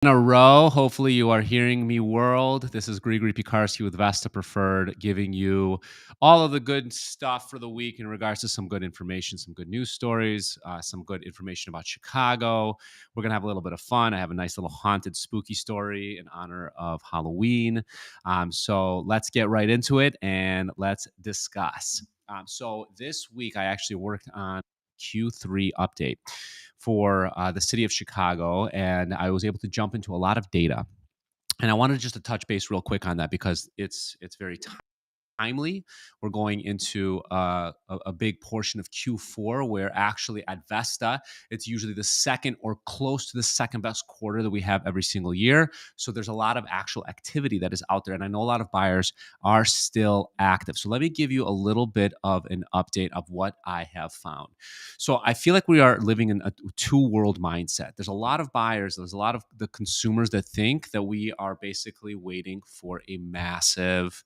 In a row. Hopefully, you are hearing me, world. This is Grigory Pikarski with Vesta Preferred, giving you all of the good stuff for the week in regards to some good information, some good news stories, some good information about Chicago. We're going to have a little bit of fun. I have a nice little haunted, spooky story in honor of Halloween. So let's get right into it and let's discuss. So this week, I actually worked on Q3 update for the city of Chicago, and I was able to jump into a lot of data. And I wanted just to touch base real quick on that because it's very timely. We're going into a big portion of Q4 where actually at Vesta, it's usually the second or close to the second best quarter that we have every single year. So there's a lot of actual activity that is out there. And I know a lot of buyers are still active. So let me give you a little bit of an update of what I have found. So I feel like we are living in a two-world mindset. There's a lot of buyers, there's a lot of the consumers that think that we are basically waiting for a massive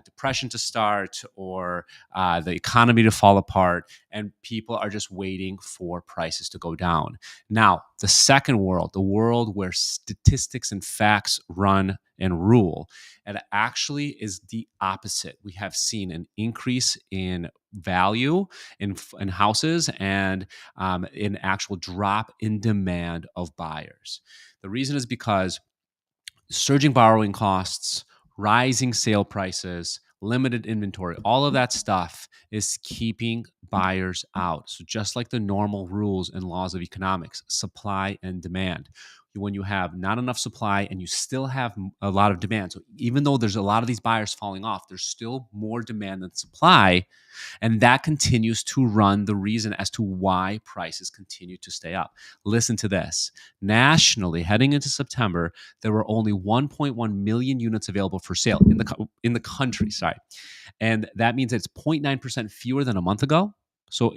depression to start or the economy to fall apart, and people are just waiting for prices to go down. Now, the second world, the world where statistics and facts run and rule, it actually is the opposite. We have seen an increase in value in houses and an actual drop in demand of buyers. The reason is because surging borrowing costs, rising sale prices, limited inventory, all of that stuff is keeping buyers out. So, just like the normal rules and laws of economics, supply and demand. When you have not enough supply and you still have a lot of demand, so even though there's a lot of these buyers falling off, there's still more demand than supply. And that continues to run the reason as to why prices continue to stay up. Listen to this. Nationally, heading into September, there were only 1.1 million units available for sale in the country. Sorry, and that means it's 0.9% fewer than a month ago. So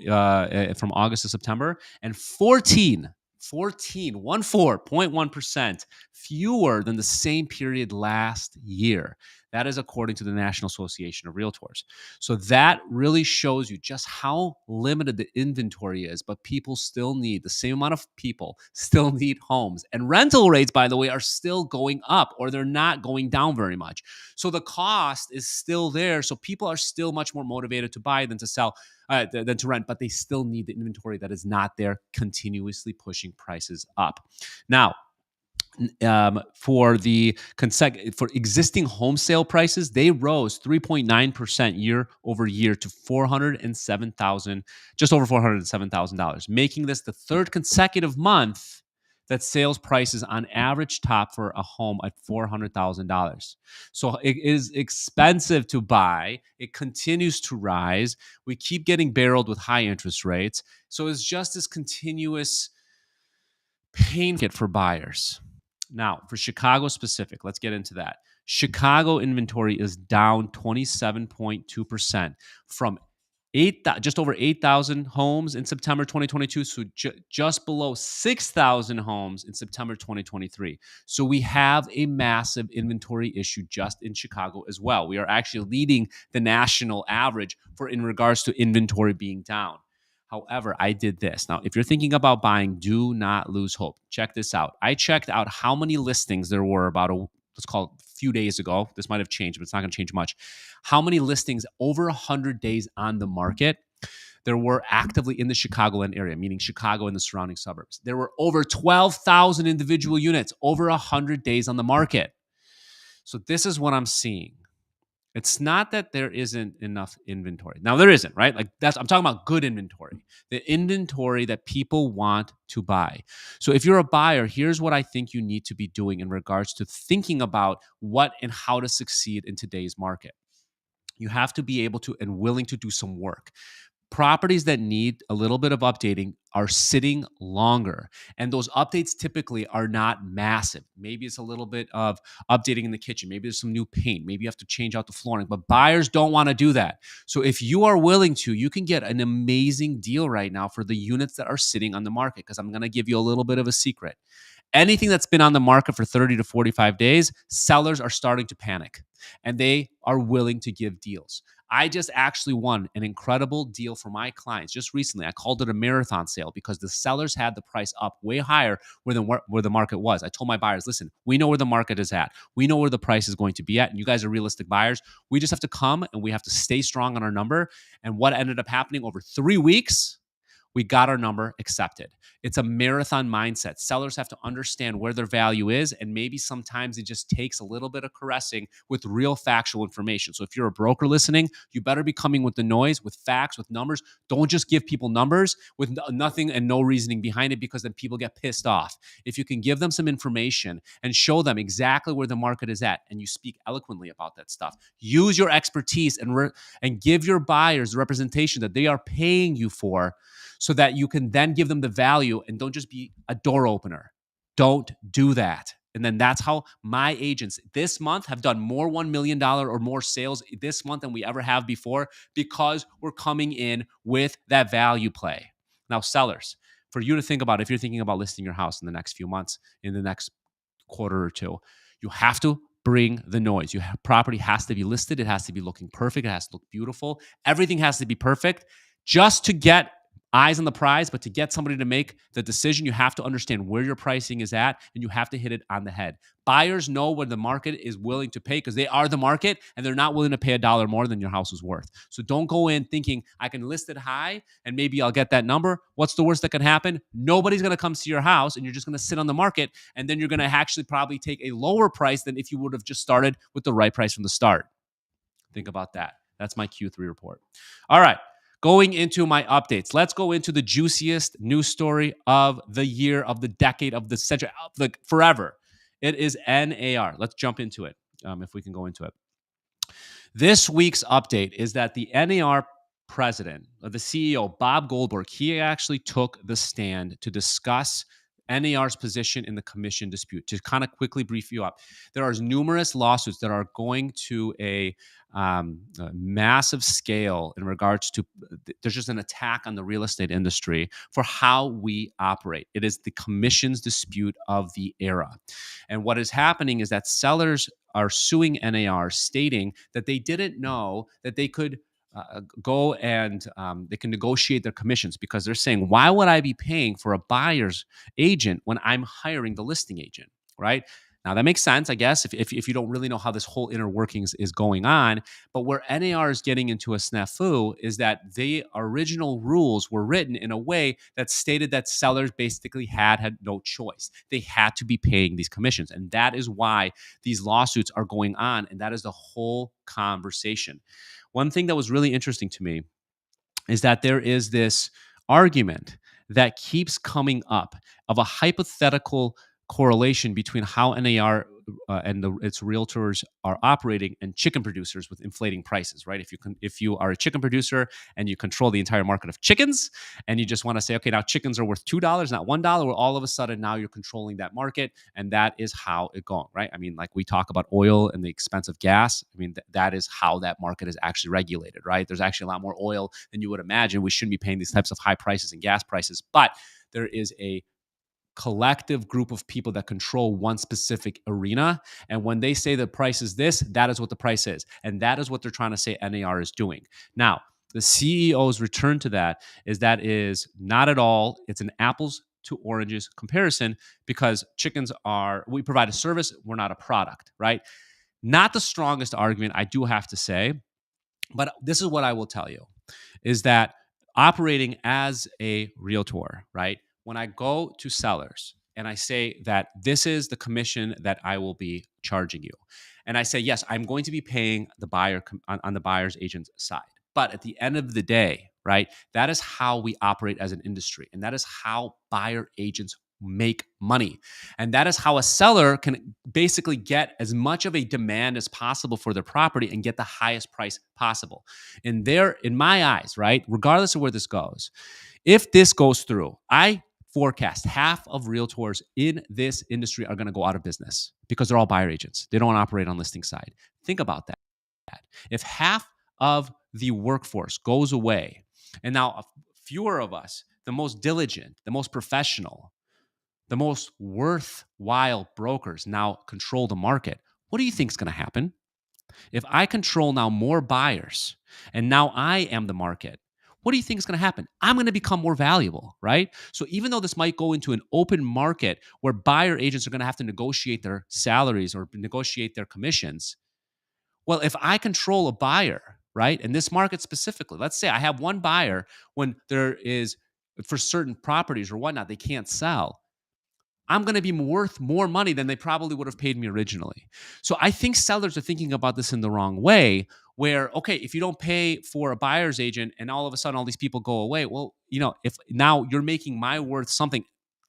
from August to September, and 14.1% fewer than the same period last year. That is according to the National Association of Realtors. So that really shows you just how limited the inventory is, but people still need, the same amount of people still need homes. And rental rates, by the way, are still going up, or they're not going down very much. So the cost is still there. So people are still much more motivated to buy than to sell, than to rent, but they still need the inventory that is not there, continuously pushing prices up. Now, for existing home sale prices, they rose 3.9% year over year to just over $407,000, making this the third consecutive month that sales prices on average top for a home at $400,000. So it is expensive to buy. It continues to rise. We keep getting barreled with high interest rates. So it's just this continuous pain for buyers. Now, for Chicago specific, let's get into that. Chicago inventory is down 27.2% from just over 8,000 homes in September 2022, so just below 6,000 homes in September 2023. So we have a massive inventory issue just in Chicago as well. We are actually leading the national average in regards to inventory being down. However, I did this. Now, if you're thinking about buying, do not lose hope. Check this out. I checked out how many listings there were let's call it a few days ago. This might have changed, but it's not going to change much. How many listings over 100 days on the market there were actively in the Chicagoland area, meaning Chicago and the surrounding suburbs? There were over 12,000 individual units over 100 days on the market. So this is what I'm seeing. It's not that there isn't enough inventory. Now there isn't, right? I'm talking about good inventory, the inventory that people want to buy. So if you're a buyer, here's what I think you need to be doing in regards to thinking about what and how to succeed in today's market. You have to be able to and willing to do some work. Properties that need a little bit of updating are sitting longer. And those updates typically are not massive. Maybe it's a little bit of updating in the kitchen. Maybe there's some new paint. Maybe you have to change out the flooring. But buyers don't want to do that. So if you are willing to, you can get an amazing deal right now for the units that are sitting on the market. Because I'm going to give you a little bit of a secret. Anything that's been on the market for 30 to 45 days, sellers are starting to panic. And they are willing to give deals. I just actually won an incredible deal for my clients just recently. I called it a marathon sale because the sellers had the price up way higher where the market was. I told my buyers, listen, we know where the market is at. We know where the price is going to be at. And you guys are realistic buyers. We just have to come and we have to stay strong on our number. And what ended up happening over 3 weeks, we got our number accepted. It's a marathon mindset. Sellers have to understand where their value is, and maybe sometimes it just takes a little bit of caressing with real factual information. So if you're a broker listening, you better be coming with the noise, with facts, with numbers. Don't just give people numbers with nothing and no reasoning behind it, because then people get pissed off. If you can give them some information and show them exactly where the market is at, and you speak eloquently about that stuff, use your expertise and give your buyers the representation that they are paying you for, so that you can then give them the value and don't just be a door opener. Don't do that. And then that's how my agents this month have done more $1 million or more sales this month than we ever have before, because we're coming in with that value play. Now, sellers, for you to think about, if you're thinking about listing your house in the next few months, in the next quarter or two, you have to bring the noise. Your property has to be listed. It has to be looking perfect. It has to look beautiful. Everything has to be perfect just to get eyes on the prize. But to get somebody to make the decision, you have to understand where your pricing is at, and you have to hit it on the head. Buyers know what the market is willing to pay because they are the market, and they're not willing to pay $1 more than your house is worth. So don't go in thinking I can list it high and maybe I'll get that number. What's the worst that can happen? Nobody's going to come see your house, and you're just going to sit on the market, and then you're going to actually probably take a lower price than if you would have just started with the right price from the start. Think about that. That's my Q3 report. All right. Going into my updates, let's go into the juiciest news story of the year, of the decade, of the century, of the forever. It is NAR. Let's jump into it, if we can go into it. This week's update is that the NAR president, the CEO, Bob Goldberg, he actually took the stand to discuss NAR's position in the commission dispute. To kind of quickly brief you up, there are numerous lawsuits that are going to a massive scale in regards to, there's just an attack on the real estate industry for how we operate. It is the commissions dispute of the era. And what is happening is that sellers are suing NAR, stating that they didn't know that they could go and they can negotiate their commissions, because they're saying, why would I be paying for a buyer's agent when I'm hiring the listing agent, right? Now, that makes sense, I guess, if you don't really know how this whole inner workings is going on. But where NAR is getting into a snafu is that the original rules were written in a way that stated that sellers basically had no choice. They had to be paying these commissions. And that is why these lawsuits are going on. And that is the whole conversation. One thing that was really interesting to me is that there is this argument that keeps coming up of a hypothetical correlation between how NAR and its realtors are operating and chicken producers with inflating prices, right? If you are a chicken producer and you control the entire market of chickens, and you just want to say, okay, now chickens are worth $2, not $1, well, all of a sudden now you're controlling that market, and that is how it going, right? I mean, like we talk about oil and the expense of gas. I mean, that is how that market is actually regulated, right? There's actually a lot more oil than you would imagine. We shouldn't be paying these types of high prices and gas prices, but there is a collective group of people that control one specific arena. And when they say the price is this, that is what the price is. And that is what they're trying to say NAR is doing. Now, the CEO's return to that is not at all, it's an apples to oranges comparison, because we provide a service, we're not a product, right? Not the strongest argument, I do have to say, but this is what I will tell you, is that operating as a realtor, right? When I go to sellers and I say that this is the commission that I will be charging you, and I say, yes, I'm going to be paying the buyer on the buyer's agent's side. But at the end of the day, right, that is how we operate as an industry. And that is how buyer agents make money. And that is how a seller can basically get as much of a demand as possible for their property and get the highest price possible. In my eyes, right, regardless of where this goes, if this goes through, I forecast half of realtors in this industry are going to go out of business because they're all buyer agents. They don't operate on listing side. Think about that. If half of the workforce goes away, and now fewer of us, the most diligent, the most professional, the most worthwhile brokers now control the market, what do you think is going to happen? If I control now more buyers and now I am the market, what do you think is going to happen? I'm going to become more valuable, right? So even though this might go into an open market where buyer agents are going to have to negotiate their salaries or negotiate their commissions, well, if I control a buyer, right, in this market specifically, let's say I have one buyer when there is for certain properties or whatnot, they can't sell. I'm going to be worth more money than they probably would have paid me originally. So I think sellers are thinking about this in the wrong way. Where, okay, if you don't pay for a buyer's agent and all of a sudden all these people go away, well, if now you're making my worth something,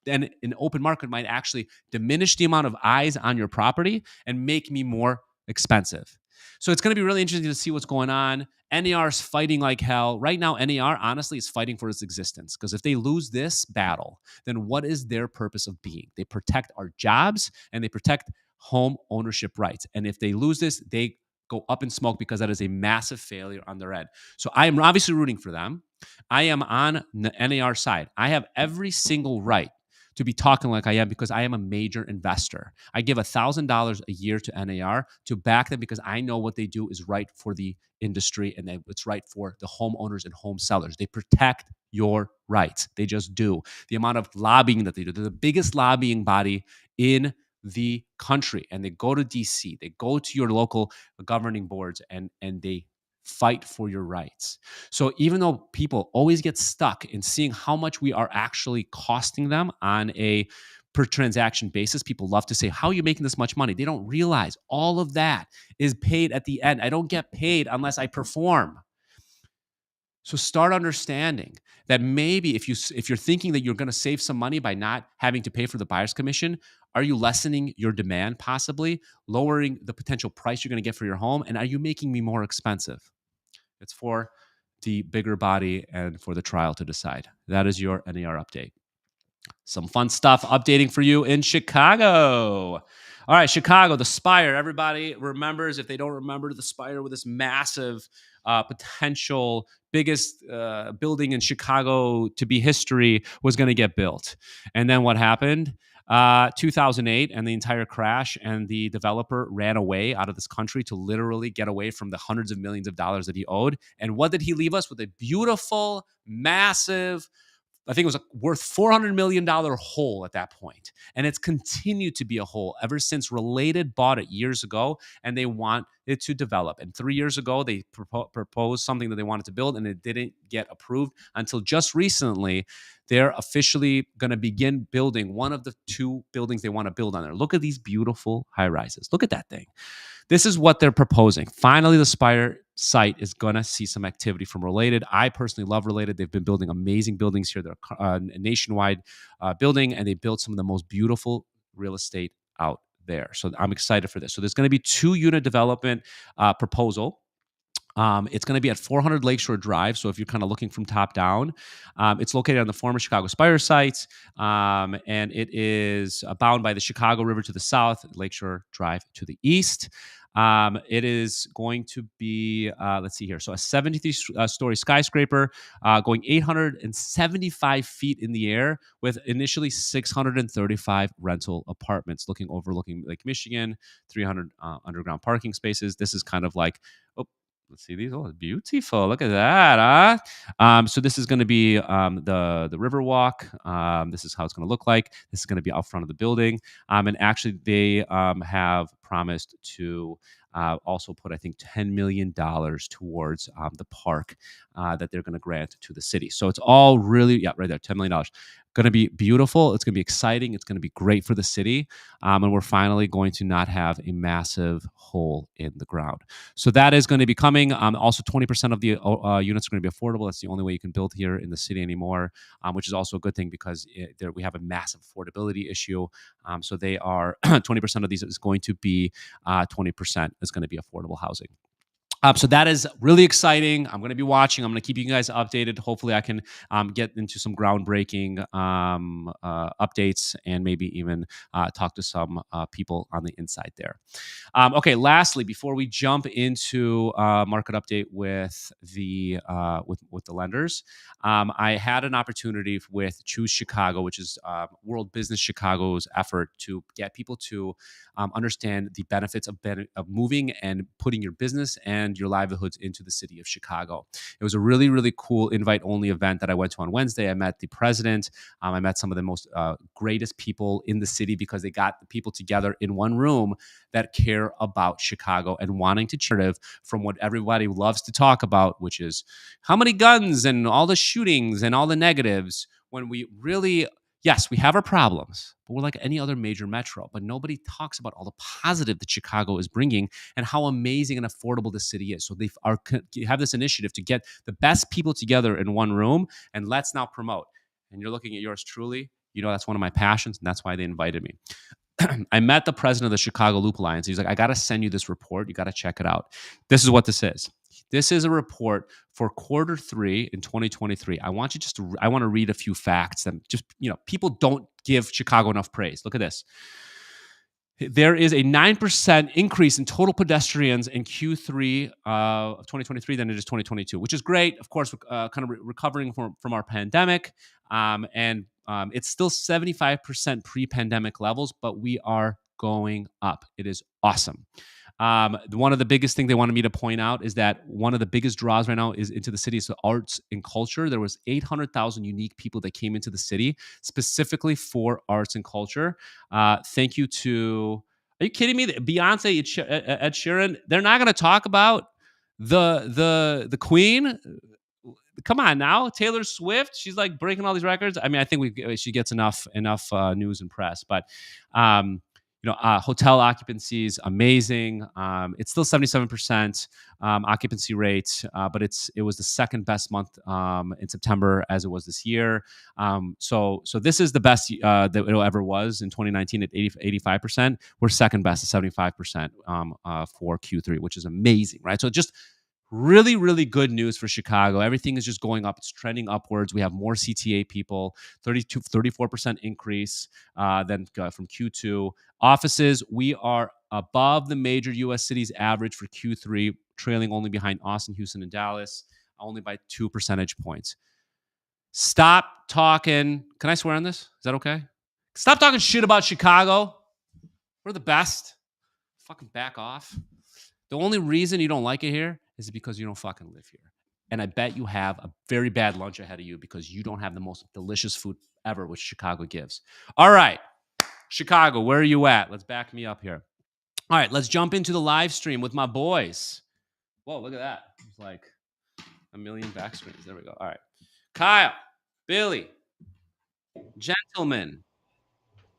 then an open market might actually diminish the amount of eyes on your property and make me more expensive. So it's going to be really interesting to see what's going on. NAR is fighting like hell. Right now, NAR honestly is fighting for its existence because if they lose this battle, then what is their purpose of being? They protect our jobs and they protect home ownership rights. And if they lose this, they go up in smoke because that is a massive failure on their end. So I am obviously rooting for them. I am on the NAR side. I have every single right to be talking like I am because I am a major investor. I give $1,000 a year to NAR to back them because I know what they do is right for the industry and that it's right for the homeowners and home sellers. They protect your rights. They just do. The amount of lobbying that they do, they're the biggest lobbying body in the country. And they go to DC, they go to your local governing boards and they fight for your rights. So even though people always get stuck in seeing how much we are actually costing them on a per transaction basis, people love to say, how are you making this much money? They don't realize all of that is paid at the end. I don't get paid unless I perform. So start understanding that maybe if you're thinking that you're going to save some money by not having to pay for the buyer's commission, are you lessening your demand possibly, lowering the potential price you're going to get for your home, and are you making me more expensive? It's for the bigger body and for the trial to decide. That is your NAR update. Some fun stuff updating for you in Chicago. All right, Chicago, the Spire. Everybody remembers, if they don't remember, the Spire with this massive potential biggest building in Chicago to be history was going to get built. And then what happened? 2008 and the entire crash, and the developer ran away out of this country to literally get away from the hundreds of millions of dollars that he owed. And what did he leave us with? A beautiful, massive, I think it was worth $400 million hole at that point. And it's continued to be a hole ever since Related bought it years ago, and they want it to develop. And 3 years ago, they proposed something that they wanted to build, and it didn't get approved until just recently. They're officially going to begin building one of the 2 buildings they want to build on there. Look at these beautiful high rises. Look at that thing. This is what they're proposing. Finally, the Spire site is going to see some activity from Related. I personally love Related. They've been building amazing buildings here. They're a nationwide building, and they built some of the most beautiful real estate out there. So I'm excited for this. So there's going to be 2-unit development proposal. It's going to be at 400 Lakeshore Drive. So if you're kind of looking from top down, it's located on the former Chicago Spire site, and it is bound by the Chicago River to the south, Lakeshore Drive to the east. It is going to be, let's see here. So a 73-story skyscraper going 875 feet in the air with initially 635 rental apartments overlooking Lake Michigan, 300 underground parking spaces. This is kind of like, oh, let's see these. Oh, beautiful. Look at that. Huh? So this is going to be the river walk. This is how it's going to look like. This is going to be out front of the building. And actually, they have promised to also put, I think, $10 million towards the park that they're going to grant to the city. So it's all really, yeah, right there, $10 million. Going to be beautiful. It's going to be exciting. It's going to be great for the city. And we're finally going to not have a massive hole in the ground. So that is going to be coming. Also, 20% of the units are going to be affordable. That's the only way you can build here in the city anymore, which is also a good thing because we have a massive affordability issue. So they are 20% of these is going to be 20% is going to be affordable housing. So that is really exciting. I'm going to be watching. I'm going to keep you guys updated. Hopefully, I can get into some groundbreaking updates and maybe even talk to some people on the inside there. Okay. Lastly, before we jump into market update with the with the lenders, I had an opportunity with Choose Chicago, which is World Business Chicago's effort to get people to understand the benefits of moving and putting your business and your livelihoods into the city of Chicago. It was a really, really cool invite-only event that I went to on Wednesday. I met the president. I met some of the most greatest people in the city because they got the people together in one room that care about Chicago and wanting to change from what everybody loves to talk about, which is how many guns and all the shootings and all the negatives, when we really, yes, we have our problems, but we're like any other major metro. But nobody talks about all the positive that Chicago is bringing and how amazing and affordable the city is. So they have this initiative to get the best people together in one room, and let's now promote. And you're looking at yours truly. You know, that's one of my passions, and that's why they invited me. I met the president of the Chicago Loop Alliance. He's like, I got to send you this report. You got to check it out. This is what this is. This is a report for quarter 3 in 2023. I want to read a few facts that just, people don't give Chicago enough praise. Look at this. There is a 9% increase in total pedestrians in Q3 of 2023 than it is 2022, which is great. Of course, kind of recovering from our pandemic. And it's still 75% pre-pandemic levels, but we are going up. It is awesome. One of the biggest things they wanted me to point out is that one of the biggest draws right now is into the city is the arts and culture. There was 800,000 unique people that came into the city specifically for arts and culture. Thank you to, are you kidding me? Beyonce, Ed Sheeran, they're not going to talk about the Queen. Come on now, Taylor Swift. She's like breaking all these records. I mean, I think she gets enough news and press, but hotel occupancy is amazing. It's still 77% occupancy rate, but it was the second best month in September as it was this year. So this is the best that it ever was in 2019 at 85%. We're second best at 75% for Q3, which is amazing, right? So just really, really good news for Chicago. Everything is just going up. It's trending upwards. We have more CTA people, 34% increase than from Q2. Offices, we are above the major U.S. cities average for Q3, trailing only behind Austin, Houston, and Dallas, only by 2 percentage points. Stop talking. Can I swear on this? Is that okay? Stop talking shit about Chicago. We're the best. Fucking back off. The only reason you don't like it here is because you don't fucking live here. And I bet you have a very bad lunch ahead of you because you don't have the most delicious food ever, which Chicago gives. All right, Chicago, where are you at? Let's back me up here. All right, let's jump into the live stream with my boys. Whoa, look at that. It's like a million back screens. There we go. All right. Kyle, Billy, gentlemen.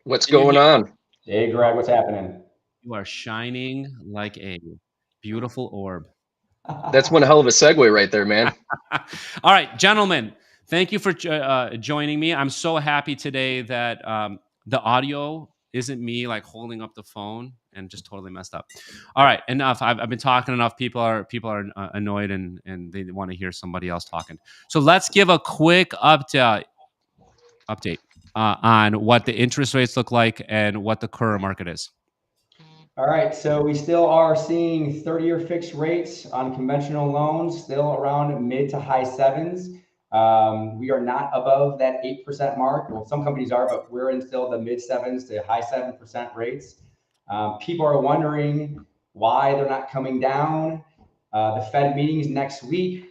What's going on? Hey, Greg, what's happening? You are shining like a beautiful orb. That's one hell of a segue right there, man. All right, gentlemen, thank you for joining me. I'm so happy today that the audio isn't me like holding up the phone and just totally messed up. All right, enough. I've been talking enough. People are annoyed and they want to hear somebody else talking. So let's give a quick update on what the interest rates look like and what the current market is. All right, so we still are seeing 30-year fixed rates on conventional loans, still around mid to high sevens. We are not above that 8% mark. Well, some companies are, but we're in still the mid sevens to high 7% rates. People are wondering why they're not coming down. The Fed meetings next week,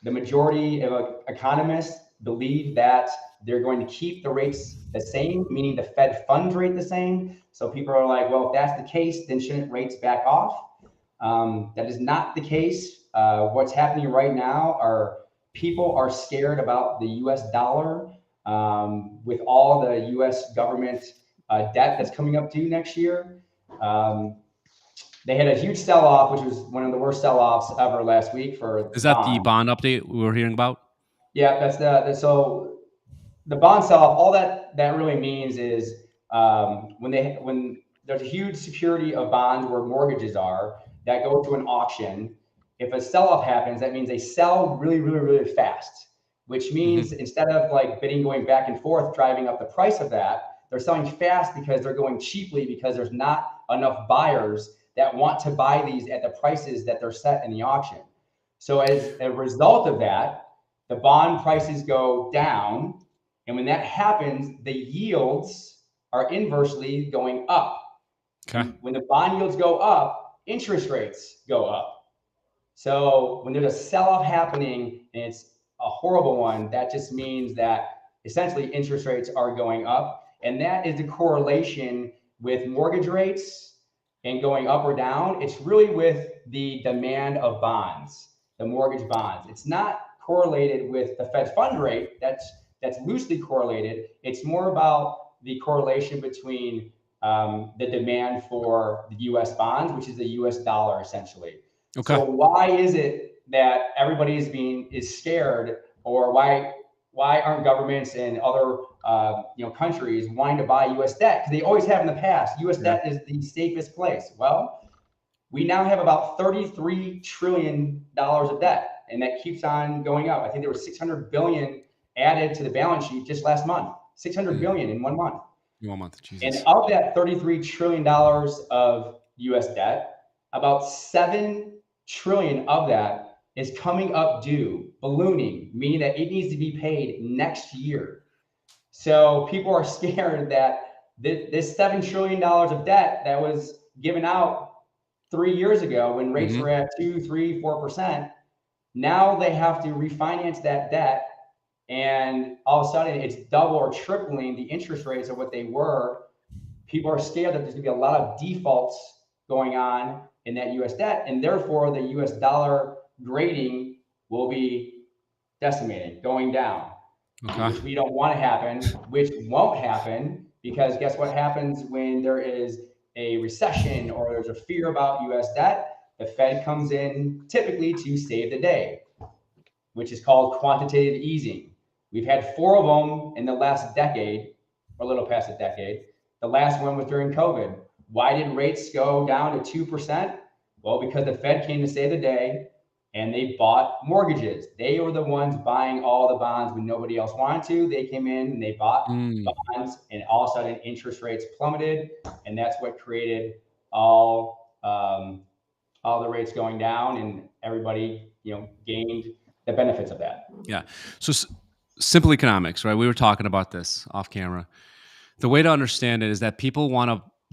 the majority of economists believe that they're going to keep the rates the same, meaning the Fed funds rate the same. So people are like, well, if that's the case, then shouldn't rates back off? That is not the case. What's happening right now are people are scared about the US dollar with all the US government debt that's coming up due next year. They had a huge sell-off, which was one of the worst sell-offs ever last week for Is that the bond update we were hearing about? Yeah, so the bond sell-off. All that really means is when there's a huge security of bonds where mortgages are that go to an auction. If a sell-off happens, that means they sell really, really, really fast, which means instead of like bidding going back and forth, driving up the price of that, they're selling fast because they're going cheaply because there's not enough buyers that want to buy these at the prices that they're set in the auction. So as a result of that, the bond prices go down. And when that happens, the yields are inversely going up. Okay. When the bond yields go up, interest rates go up. So when there's a sell-off happening and it's a horrible one, that just means that essentially interest rates are going up. And that is the correlation with mortgage rates and going up or down. It's really with the demand of bonds, the mortgage bonds. It's not correlated with the Fed fund rate. That's loosely correlated. It's more about the correlation between the demand for the U.S. bonds, which is the U.S. dollar essentially. Okay. So why is it that everybody is scared, or why aren't governments and other countries wanting to buy U.S. debt? Because they always have in the past. U.S. debt is the safest place. Well, we now have about $33 trillion of debt, and that keeps on going up. I think there was 600 billion added to the balance sheet just last month. 600 billion in 1 month. In 1 month, Jesus. And of that $33 trillion of U.S. debt, about 7 trillion of that is coming up due, ballooning, meaning that it needs to be paid next year. So people are scared that this $7 trillion of debt that was given out 3 years ago when rates were at 2, 3, 4%, now they have to refinance that debt. And all of a sudden it's double or tripling the interest rates of what they were. People are scared that there's gonna be a lot of defaults going on in that US debt, and therefore the US dollar grading will be decimating, going down, which we don't want to happen, which won't happen, because guess what happens when there is a recession or there's a fear about US debt? The Fed comes in typically to save the day, which is called quantitative easing. We've had 4 of them in the last decade, or a little past a decade. The last one was during COVID. Why did rates go down to 2%? Well, because the Fed came to save the day and they bought mortgages. They were the ones buying all the bonds when nobody else wanted to. They came in and they bought bonds, and all of a sudden interest rates plummeted, and that's what created all the rates going down, and everybody gained the benefits of that. Yeah. So simple economics, right? We were talking about this off camera. The way to understand it is that people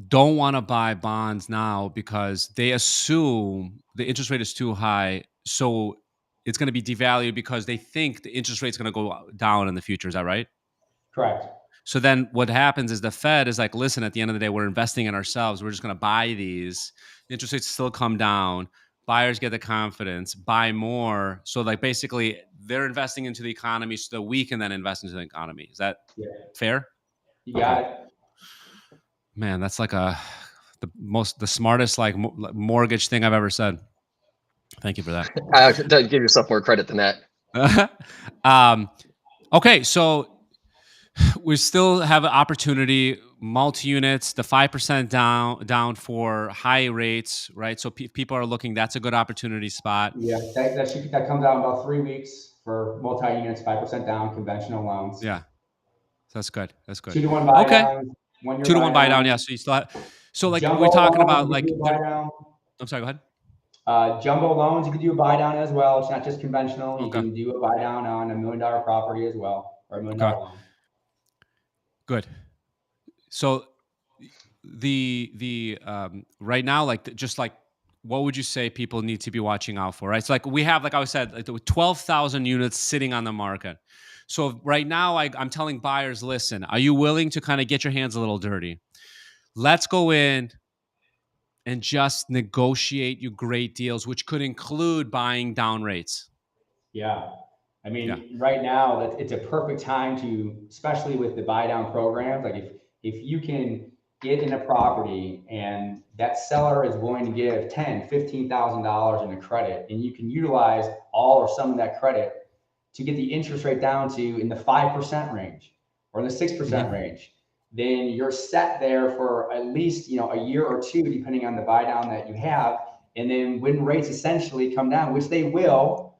don't want to buy bonds now because they assume the interest rate is too high, so it's going to be devalued because they think the interest rate is going to go down in the future. Is that right? Correct. So then what happens is the Fed is like, listen, at the end of the day, we're investing in ourselves. We're just going to buy these. The interest rates still come down. Buyers get the confidence, buy more. So like basically they're investing into the economy so that we can then invest into the economy. Is that fair? You got it. Man, that's like the smartest like mortgage thing I've ever said. Thank you for that. Don't give yourself more credit than that. Okay, so we still have an opportunity, multi-units, the 5% down for high rates, right? So people are looking, that's a good opportunity spot. Yeah, that comes out in about 3 weeks for multi-units, 5% down, conventional loans. Yeah, that's good. That's good. 2-to-1 buy down, 1 year 2-to-1 buy down. Yeah, so you still have. So like jumbo we're talking loans, about like. I'm sorry. Go ahead. Jumbo loans, you can do a buy down as well. It's not just conventional. You can do a buy down on $1 million property as well, or $1 million loan. Good. So the right now, like just like what would you say people need to be watching out for, right? So like we have, like I said, like 12,000 units sitting on the market. So right now I'm telling buyers, listen, are you willing to kind of get your hands a little dirty? Let's go in and just negotiate you great deals, which could include buying down rates. Yeah. I mean, right now it's a perfect time to, especially with the buy down programs. Like if you can get in a property and that seller is willing to give $10,000, $15,000 in a credit, and you can utilize all or some of that credit to get the interest rate down to in the 5% range or in the 6% range, then you're set there for at least a year or two, depending on the buy down that you have. And then when rates essentially come down, which they will,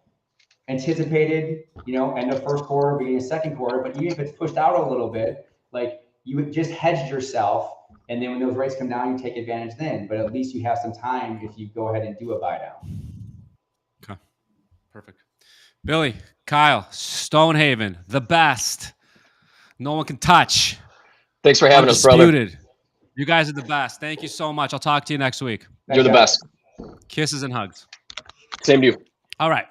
anticipated, end of first quarter, beginning of second quarter, but even if it's pushed out a little bit, like you would just hedge yourself. And then when those rates come down, you take advantage then, but at least you have some time if you go ahead and do a buy down. Okay. Perfect. Billy, Kyle, Stonehaven, the best. No one can touch. Thanks for having us, brother. Undisputed. You guys are the best. Thank you so much. I'll talk to you next week. You're the best. Kisses and hugs. Same to you. All right.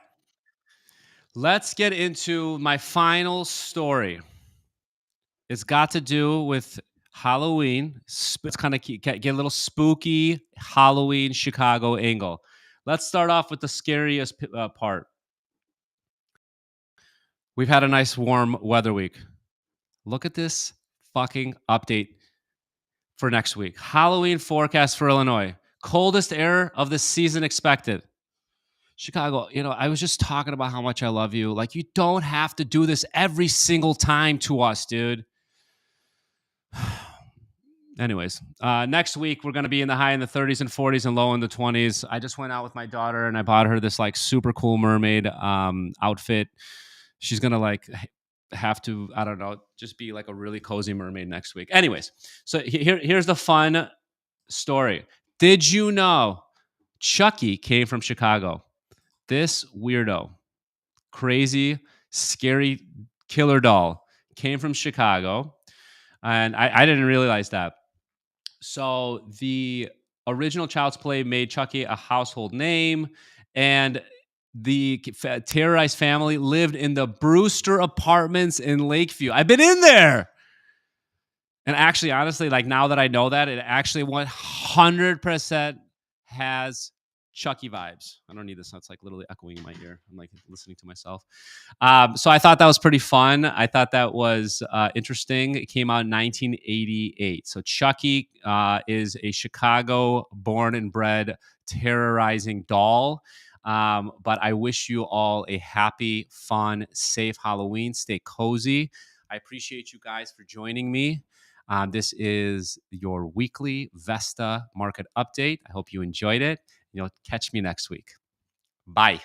Let's get into my final story. It's got to do with Halloween. It's kind of get a little spooky Halloween Chicago angle. Let's start off with the scariest part. We've had a nice warm weather week. Look at this fucking update for next week. Halloween forecast for Illinois. Coldest air of the season expected. Chicago, I was just talking about how much I love you. Like, you don't have to do this every single time to us, dude. Anyways, next week we're going to be in the high in the 30s and 40s and low in the 20s. I just went out with my daughter and I bought her this like super cool mermaid outfit. She's going to like have to, I don't know, just be like a really cozy mermaid next week. Anyways, so here's the fun story. Did you know Chucky came from Chicago? This weirdo, crazy, scary killer doll came from Chicago. And I didn't realize that. So the original Child's Play made Chucky a household name, and the terrorized family lived in the Brewster Apartments in Lakeview. I've been in there. And actually, honestly, like now that I know that, it actually 100% has Chucky vibes. I don't need this. It's like literally echoing in my ear. I'm like listening to myself. So I thought that was pretty fun. I thought that was interesting. It came out in 1988. So Chucky is a Chicago born and bred terrorizing doll. But I wish you all a happy, fun, safe Halloween. Stay cozy. I appreciate you guys for joining me. This is your weekly Vesta market update. I hope you enjoyed it. You'll catch me next week. Bye.